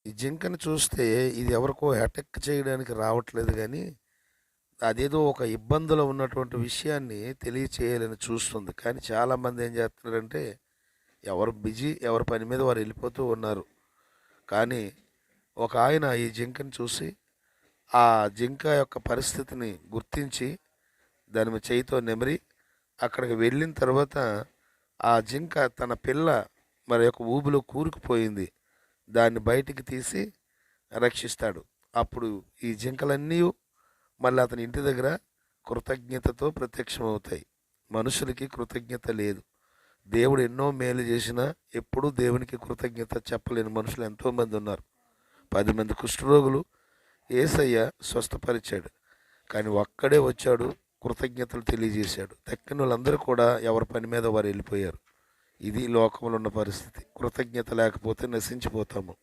ఈ జింకను చూస్తే ఇది ఎవరికో అటాక్ చేయడానికి రావట్లేదు గానీ, అదేదో ఒక ఇబ్బందిలో ఉన్నటువంటి విషయాన్ని తెలియచేయాలని చూస్తుంది. కానీ చాలామంది ఏం చేస్తున్నారంటే, ఎవరు బిజీ ఎవరి పని మీద వారు వెళ్ళిపోతూ ఉన్నారు. కానీ ఒక ఆయన ఈ జింకను చూసి, ఆ జింక యొక్క పరిస్థితిని గుర్తించి, దాని మీద చేయితో నెమిరి, అక్కడికి వెళ్ళిన తర్వాత ఆ జింక తన పిల్ల మరి యొక్క ఊబిలో కూరుకుపోయింది. దాన్ని బయటికి తీసి రక్షిస్తాడు. అప్పుడు ఈ జింకలన్నీ మళ్ళీ అతని ఇంటి దగ్గర కృతజ్ఞతతో ప్రత్యక్షమవుతాయి. మనుషులకి కృతజ్ఞత లేదు. దేవుడు ఎన్నో మేలు చేసినా ఎప్పుడూ దేవునికి కృతజ్ఞత చెప్పలేని మనుషులు ఎంతోమంది ఉన్నారు. 10 మంది కుష్ఠరోగులు యేసయ్య స్వస్థపరిచాడు. కానీ ఒక్కడే వచ్చాడు, కృతజ్ఞతలు తెలియజేశాడు. తక్కిన వాళ్ళందరూ కూడా ఎవరి పని మీద వారు వెళ్ళిపోయారు. ఇది లోకంలో ఉన్న పరిస్థితి. కృతజ్ఞత లేకపోతే నశించిపోతాము.